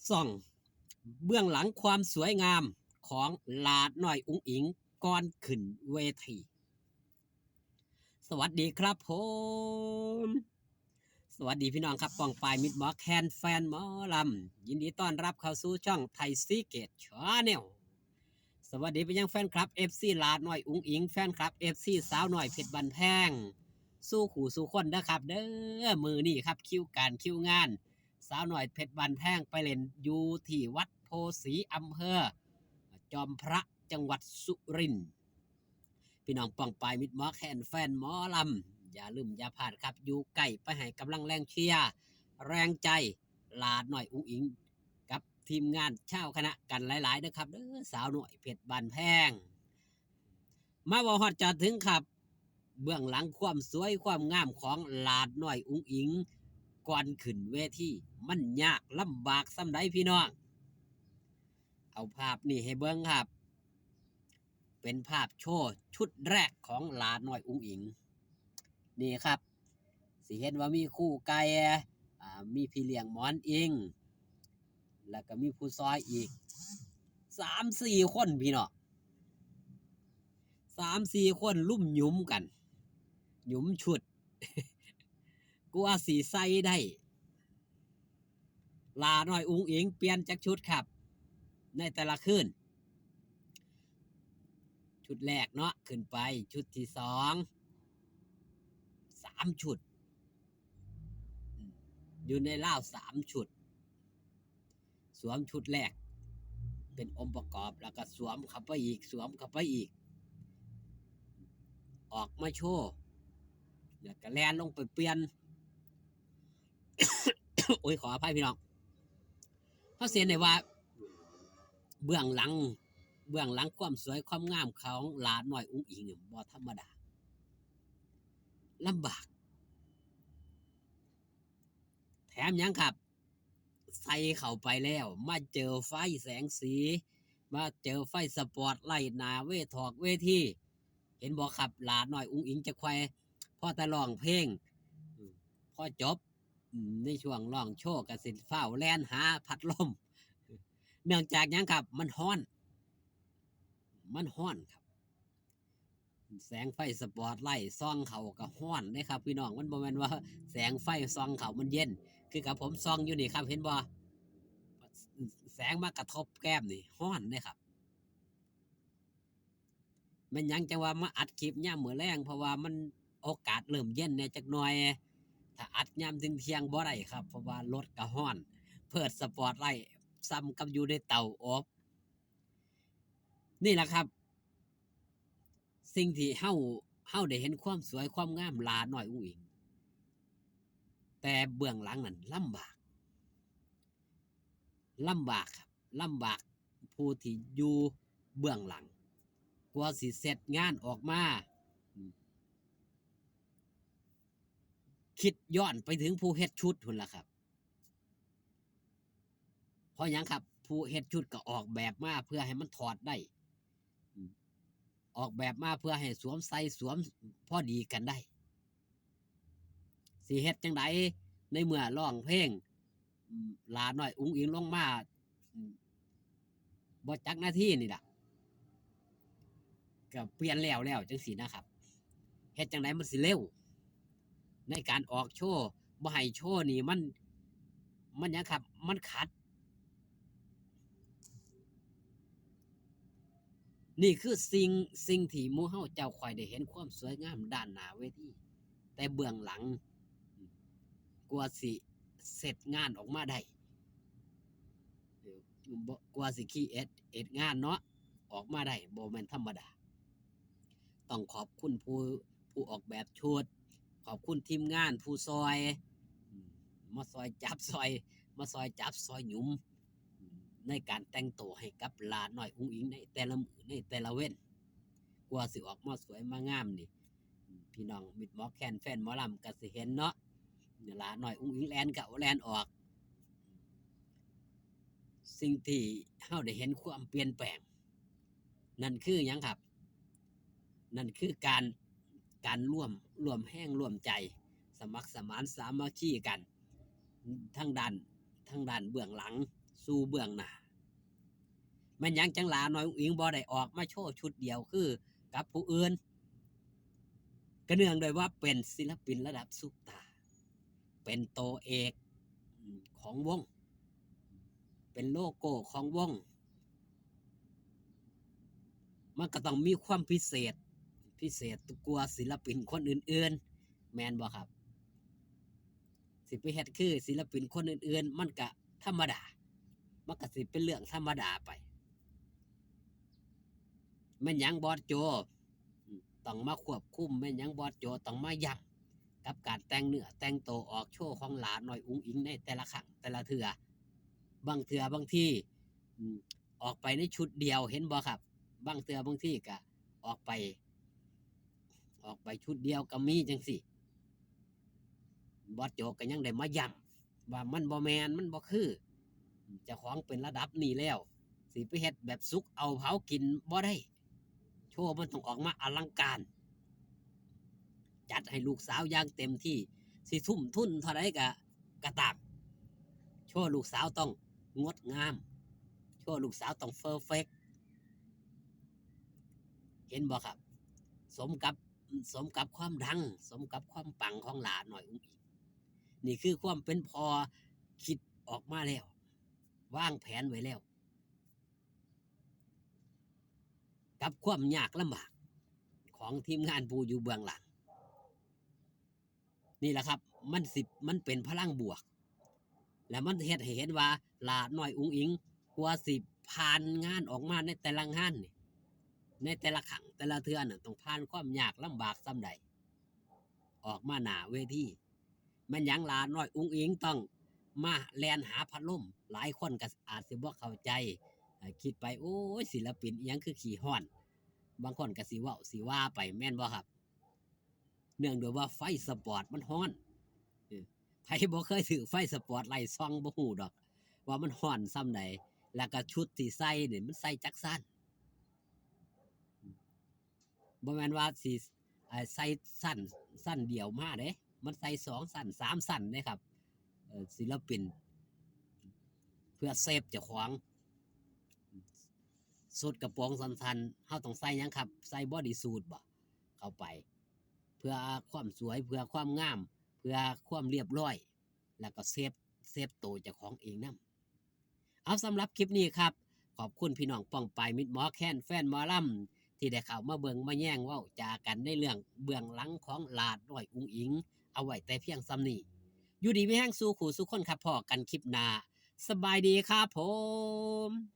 ส่องเบื้องหลังความสวยงามของหลาน้อยอุ๋งอิงก่อนขึ้นเวทีสวัสดีครับผมสวัสดีพี่น้องครับปองปายมิดหมอแคนแฟนหมอลำยินดีต้อนรับเข้าสู่ช่องไทยซีเกตชาแนลสวัสดีไปยังแฟนคลับ FC หลาน้อยอุ๋งอิงแฟนคลับ FC สาวน้อยเพชรบันแพงสู้ขู่สู้คนนะครับเด้อมือนี่ครับคิวงานสาวน้อยเพชรบันแพงไปเล่นอยู่ที่วัดโพสีอำเภอจอมพระจังหวัดสุรินทร์พี่น้องปองปายมิดหมอแคนแฟนหมอลำอย่าลืมอย่าพลาดครับอยู่ใกล้ไปให้กำลังแรงเชียร์แรงใจหลาน้อยอุ๋งอิงกับทีมงานเช่าคณะกันหลายๆนะครับเด้อสาวน้อยเพชรบันแพงมาบ่ฮอดจะถึงครับเบื้องหลังความสวยความงามของหลาน้อยอุ๋งอิงก่อนขึ้นเวทีมันยากลำบากส่ำใดพี่น้องเอาภาพนี่ให้เบิ่งครับเป็นภาพโชว์ชุดแรกของหลาน้อยอุ๋งอิงนี่ครับสิเห็นว่ามีคู่ไก่มีพี่เลี้ยงหมอนอิงแล้วก็มีผู้ซอยอีก3-4คนพี่น้อง3-4คนลุ่มหยุมกันหยุมชุด กลัวสีใส่ได้ลาน้อยอุ๋งอิงเปลี่ยนจากชุดครับในแต่ละคืนชุดแรกเนาะขึ้นไปชุดที่2 3 ชุดอยู่ในล่าว3 ชุดสวมชุดแรกเป็นองค์ประกอบแล้วก็สวมเข้าไปอีกออกมาโชว์แล้วก็แลนลงไปเปลี่ยน โอ้ยขออภัยพี่น้องเขาเสียในว่าเบื้องหลังความสวยความงามของหลาน้อยอุ๋งอิงเนี่ยบ่ธรรมดาลำบากแถมยังครับใส่เข้าไปแล้วมาเจอไฟแสงสีมาเจอไฟสปอตไลท์หน้าเวทีเห็นบอกครับหลาน้อยอุ๋งอิงจะควายพอแต่ร้องเพลงพอจบในช่วงร้องโชว์กับสินฝ้าวแลนหาพัดลมเนื่องจากยังครับมันฮ้อนครับแสงไฟสปอตไลท์ส่องเขาก็ฮ้อนได้ครับพี่น้องมันบ่แม่นว่าแสงไฟส่องเขามันเย็นคือกับผมส่องอยู่นี่ครับเห็นบ่แสงมากระทบแก้มนี่ฮ้อนได้ครับมันยังจะว่ามาอัดคลิปย่ามมื้อแลงเพราะว่ามันโอกาสเริ่มเย็นแน่จักหน่อยถ้าอัดยามถึงเที่ยงบ่ได้ครับเพราะว่ารถก็ฮ้อนเปิดสปอตไลท์ซ้ำกับอยู่ในเตาอบนี่แหละครับสิ่งที่เฮาได้เห็นความสวยความงามหลาน้อยอุ๋งอิงแต่เบื้องหลังนั้นลำบากครับลำบากผู้ที่อยู่เบื้องหลังกว่าสิเสร็จงานออกมาคิดย้อนไปถึงผู้เฮ็ดชุดพุ่นล่ะครับเพราะหยังครับผู้เฮ็ดชุดก็ออกแบบมาเพื่อให้มันถอดได้ออกแบบมาเพื่อให้สวมใส่สวมพอดีกันได้สิเฮ็ดจังไดในเมื่อร้องเพลงหลาน้อยอุ๋งอิงลงมาบ่จักนาทีนี่ล่ะก็เปลี่ยนแล้วจังซี่นะครับเฮ็ดจังไดมันสิเร็วในการออกโชว์บ่ให้โชว์นี่มันหยังครับมันขัดนี่คือสิ่งที่หมู่เฮาเจ้าค่อยได้เห็นความสวยงามด้านหน้าเวทีแต่เบื้องหลังกว่าสิเสร็จงานออกมาได้กว่าสิคีเอ็ดงานเนาะออกมาได้บ่แม่นธรรมดาต้องขอบคุณผู้ออกแบบชุดขอบคุณทีมงานผู้ซอยมาซอยจับซอยหยุมในการแต่งตัวให้กับหลาน้อยอุ๋งอิงในแต่ละมื้อในแต่ละเว้นกว่าสิออกมาสวยมางามนี่พี่น้องมิตรหมอแคนแฟนหมอลำก็สิเห็นเนาะหลาน้อยอุ๋งอิงแลนก็แลนออกสิ่งที่เฮาได้เห็นความเปลี่ยนแปลงนั่นคือหยังครับนั่นคือการร่วมแห้งร่วมใจสมัครสมานสามัคคีกันทั้งด้านเบื้องหลัง สู่เบื้องหน้าแม่นหยังจังหลาน้อยอุ๋งอิงบ่ได้ออกมาโชว์ชุดเดียวคือกับผู้อื่นก็เนื่องโดยว่าเป็นศิลปินระดับซุปตาร์เป็นตัวเอกของวงเป็นโลโก้ของวงมันก็ต้องมีความพิเศษกว่าศิลปินคนอื่นๆแม่นบ่ครับสิไปเฮ็ดคือศิลปินคนอื่นๆมันก็ธรรมดามันก็สิเป็นเรื่องธรรมดาไปแม่นหยังบอสโจต้องมาควบคุมแม่นหยังบอสโจต้องมาย้ำกับการแต่งเนื้อแต่งตัวออกโชว์ของหลานน้อยอุ๋งอิงในแต่ละครั้งแต่ละเทื่อบางเทื่อบางที่ออกไปในชุดเดียวเห็นบ่ครับบางเทื่อบางที่ก็ออกไปชุดเดียวก็มีจังสิบอสโจก็ยังได้มาย้ำว่ามันบ่แมนมันบ่คือเจ้าของเป็นระดับนี้แล้วสิไปเฮ็ดแบบสุกเอาเผากินบ่ได้โชว์มันต้องออกมาอลังการจัดให้ลูกสาวอย่างเต็มที่สิทุ่มทุนเท่าไรก็ตามโชว์ลูกสาวต้องงดงามโชว์ลูกสาวต้องเฟอร์เฟกต์เห็นบ่ครับสมกับความดังสมกับความปังของหลานหน่อยอุ้งอิงนี่คือความเป็นพอคิดออกมาแล้ววางแผนไว้แล้วกับความยากลำบากของทีมงานผู้อยู่เบื้องหลังนี่แหละครับมันเป็นพลังบวกและมันเฮ็ดให้เห็นว่าหลานน้อยอุ้งอิงกว่าสิผ่านงานออกมาในแต่ละงานนี่ในแต่ละครั้งแต่ละเทื่อน่ะต้องผ่านความยากลำบากส่ำใดออกมาหน้าเวทีมันหยังหลานน้อยอุ้งอิงต้องมาแล่นหาพัดลมหลายคนก็อาจสิบ่เข้าใจคิดไปโอ้ยศิลปินอิหยังคือขี้ฮ้อนบางคนก็สิเว้าสิว่าไปแม่นบ่ครับเนื่องด้วยว่าไฟสปอร์ตมันฮ้อนไผบ่เคยถือไฟสปอร์ตไล่ส่องบ่ฮู้ดอกว่ามันฮ้อนส่ำใดแล้วก็ชุดที่ใส่นี่มันใส่จักซั่นบ่แม่นว่าสิใส่สั้นเดียวมาเด้มันใส่2สั้น3สั้นเด้ครับศิลปินเพื่อเซฟเจ้าของสุดกระโปรงสั้นๆเฮาต้องใส่หยังครับใส่บอดี้สูทบ่เข้าไปเพื่อความสวยเพื่อความงามเพื่อความเรียบร้อยแล้วก็เซฟตัวเจ้าของเองนำเอาสำหรับคลิปนี้ครับขอบคุณพี่น้องป้องปายมิตรหมอแค้นแฟนหมอลำที่ได้เข้ามาเบิ่งมาแย่งเว้าจากันในเรื่องเบื้องหลังของหลาดน้อยอุ๋งอิงเอาไว้แต่เพียงส่ำนี้อยู่ดีมีแห้งสู่ขู่สู่คนครับพอกันคลิปหน้าสบายดีครับผม